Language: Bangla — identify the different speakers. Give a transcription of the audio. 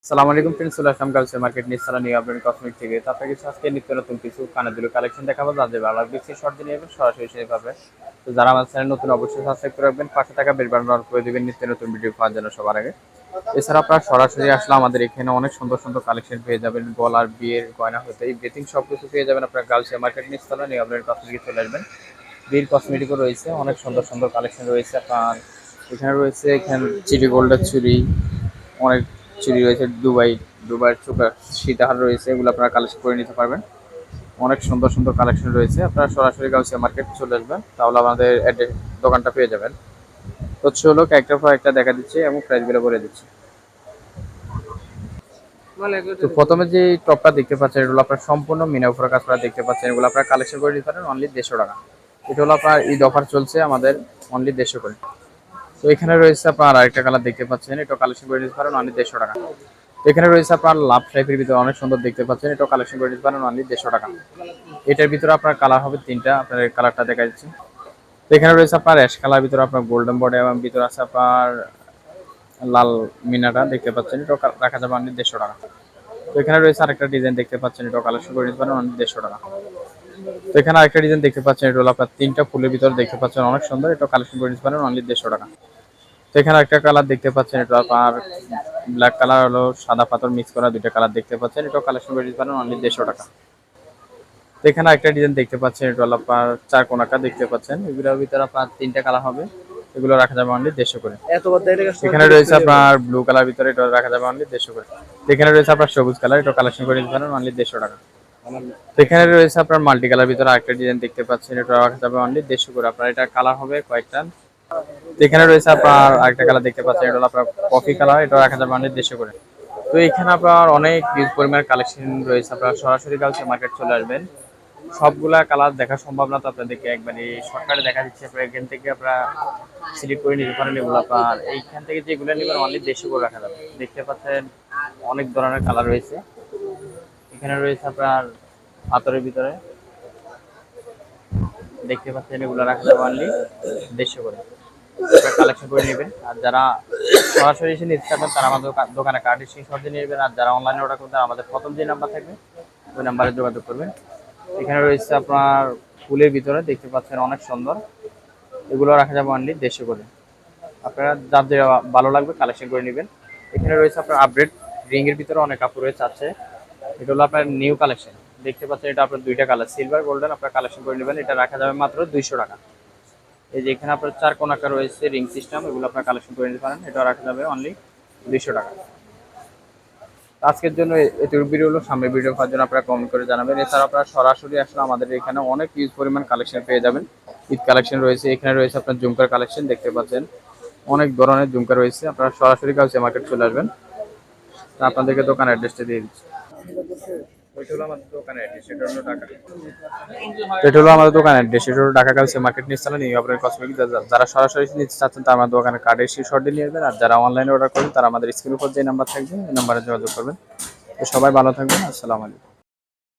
Speaker 1: আসসালামু আলাইকুম ফ্রেন্ডস, চলে আসলাম গার্লস মার্কেট নিসালা নিউ আপডেট কসমেটিক থেকে। তো আপনাকে আজকে নিত্য নতুন কিছু কানের দুলের কালেকশন দেখাবো, যাদের ভালো লাগবে সেই শর্ট দিয়ে নেবেন, সরাসরি সেই পাবে। তো যারা আমার চ্যানেল নতুন অবশ্যই সাবস্ক্রাইব করে রাখবেন, পাশে থাকা বেল বাটন অন করে দিবেন নিত্য নতুন ভিডিও পাওয়ার জন্য সবার আগে। এছাড়া আপনারা সরাসরি আসলে আমাদের এখানে অনেক সুন্দর সুন্দর কালেকশন পেয়ে যাবেন, গলার বিয়ের গয়না হতে বেতিং সব কিছু পেয়ে যাবেন। আপনার গার্লস মার্কেট নিসালা নিউ আপডেট কসমেটিক চলে আসবেন। বিয়ের কসমেটিকও রয়েছে, অনেক সুন্দর সুন্দর কালেকশন রয়েছে। আপনার এখানে রয়েছে এখানে চিড়ি গোল্ডের চুড়ি, অনেক চুড়ি রয়েছে, দুবাইয়ের চোখা সীতাহার রয়েছে, এগুলো আপনারা কালেকশন করে নিতে পারবেন। অনেক সুন্দর সুন্দর কালেকশন রয়েছে, আপনারা সরাসরি গাউসিয়া মার্কেট চলে আসবেন, তাহলে আমাদের দোকানটা পেয়ে যাবেন। তো চলো একটার পর একটা দেখা দিচ্ছে এবং প্রাইসগুলো বলে দিচ্ছি। তো প্রথমে যে টপটা দেখতে পাচ্ছেন, এগুলো আপনার সম্পূর্ণ মিনা উপরে কাজ করা দেখতে পাচ্ছেন, এগুলো আপনারা কালেকশন করে নিতে পারেন অনলি 150 টাকা। এটা হলো আপনার ঈদ অফার চলছে আমাদের, অনলি 150 করে। তো এখানে রয়েছে আপনার আরেকটা কালার দেখতে পাচ্ছেন, এটা কালেকশন করে নিতে পারেন অনলি 150 টাকা। এখানে রয়েছে আপনার লাভ টাইপের ভিতরে অনেক সুন্দর দেখতে পাচ্ছেন, এটা কালেকশন করে নিতে পারেন অনলি 150 টাকা। এটার ভিতরে আপনার কালার হবে তিনটা, আপনার এই কালারটা দেখা যাচ্ছে। তো এখানে রয়েছে আপনার অ্যাশ কালার, ভিতরে আপনার গোল্ডেন বডি এবং ভিতরে আছে আপনার লাল মিনাটা দেখতে পাচ্ছেন, এটা রাখা যাবে অনলি 150 টাকা। তো এখানে রয়েছে আরেকটা ডিজাইন দেখতে পাচ্ছেন, এটা কালেকশন করে নিতে পারেন অনলি 150 টাকা। তো এখানে আরেকটা ডিজাইন দেখতে পাচ্ছেন, এটা হলো আপনার তিনটা ফুলের ভিতরে দেখতে পাচ্ছেন, অনেক সুন্দর, এটা কালেকশন করে নিতে পারেন অনলি 150 টাকা। তো এখানে একটা কালার দেখতে পাচ্ছেন, এটা আপনার ব্ল্যাক কালার হলো সাদা পাথর মিক্স করা দুইটা কালার দেখতে পাচ্ছেন, এটা কালেকশন করে দিতে পারেন অনলি 150 টাকা। তো এখানে একটা ডিজাইন দেখতে পাচ্ছেন, এটা হলো আপনার চার কোনাকা দেখতে পাচ্ছেন, এগুলোর ভিতরে আপনার তিনটা কালার হবে, এগুলো রাখা যাবে অনলি 150 করে। এখানে রয়েছে আপনার ব্লু কালার ভিতরে, এটা রাখা যাবে অনলি 150 করে। তো এখানে রয়েছে আপনার সবুজ কালার, এটা কালেকশন করে দিতে পারেন অনলি 150 টাকা। তো এখানে রয়েছে আপনার মাল্টি কালার ভিতরে আরেকটা ডিজাইন দেখতে পাচ্ছেন, এটা রাখা যাবে অনলি 150 করে। আপনার এটা কালার হবে কয়েকটা। তো এখানে রয়েছে আপনার আরেকটা কালার দেখতে পাচ্ছেন, এটা হলো আপনার কফি কালার, এটা রাখা যাবে অনলি 150 করে। তো এখানে আপনার অনেক হিউজ পরিমাণের কালেকশন রয়েছে, আপনারা সরাসরি গার্লস মার্কেট চলে আসবেন। সবগুলা কালার দেখা সম্ভব না, তো আপনাদেরকে একবারে শর্টকাটে দেখা দিচ্ছি। আপনারা এখান থেকে আপনারা সিলেক্ট করে নিতে পারেন এগুলো। আপনার এইখান থেকে যেগুলো নেবেন অনলি 150 করে রাখা যাবে। দেখতে পাচ্ছেন অনেক ধরনের কালার রয়েছে। এখানে রয়েছে আপনার পাথরের ভিতরে দেখতে পাচ্ছেন, এগুলো রাখা যাবে অনলি 150 করে। কালেকশন করে নেবেন। আর যারা সরাসরি এসে নিতে চাবেন, তারা আমাদের দোকানে কার্ড স্ক্রিনশট দিয়ে নেবেন। আর যারা অনলাইনে অর্ডার করবেন, আমাদের প্রথম যে নাম্বার থাকবে ওই নাম্বারে যোগাযোগ করবেন। এখানে রয়েছে আপনার ফুলের ভিতরে দেখতে পাচ্ছেন অনেক সুন্দর, এগুলো রাখা যাবে অনলি 150 করে। আপনারা যাদের ভালো লাগবে কালেকশন করে নেবেন। এখানে রয়েছে আপনার আপডেট রিং এর ভিতরে অনেক কাপড় রয়েছে আছে, এটা হলো আপনার নিউ কালেকশন দেখতে পাচ্ছেন। এটা আপনার দুইটা কালার সিলভার গোল্ডেন, আপনারা কালেকশন করে নেবেন, এটা রাখা যাবে মাত্র 200 টাকা। এই যে এখানে আপনার চার কোনাকা রয়েছে রিং সিস্টেম, এগুলো আপনার কালেকশন করে নিতে পারেন, এটা রাখা যাবে অনলি 200 টাকা। আজকের জন্য এটুকু ভিডিও হলো, সামনের ভিডিও পাওয়ার জন্য আপনারা কমেন্ট করে জানাবেন। এছাড়া আপনারা সরাসরি আসলে আমাদের এখানে অনেক হিউজ পরিমাণ কালেকশন পেয়ে যাবেন। ঈদ কালেকশন রয়েছে, এখানে রয়েছে আপনার ঝুমকার কালেকশন দেখতে পাচ্ছেন, অনেক ধরনের ঝুমকা রয়েছে। আপনারা সরাসরি গাউসিয়া মার্কেট চলে আসবেন। আপনাদেরকে দোকান অ্যাড্রেসটা দিয়ে দিচ্ছি। এটা হলো আমাদের দোকানের অ্যাড্রেস, এটা হলো ঢাকা। এটা হলো আমাদের দোকানের অ্যাড্রেস, এটা হলো ঢাকা গাউসিয়া মার্কেট নিস্তালা নিউ আপনার কসমেটিক। যারা সরাসরি নিতে চাচ্ছেন, তারা আমার দোকানের কার্ডে স্ক্রিনশট দিয়ে নিয়ে আসবেন। আর যারা অনলাইনে অর্ডার করবেন, তারা আমাদের স্ক্রিনের উপর যে নাম্বার থাকবে এই নাম্বারে যোগাযোগ করবেন। তো সবাই ভালো থাকবেন, আসসালামু আলাইকুম।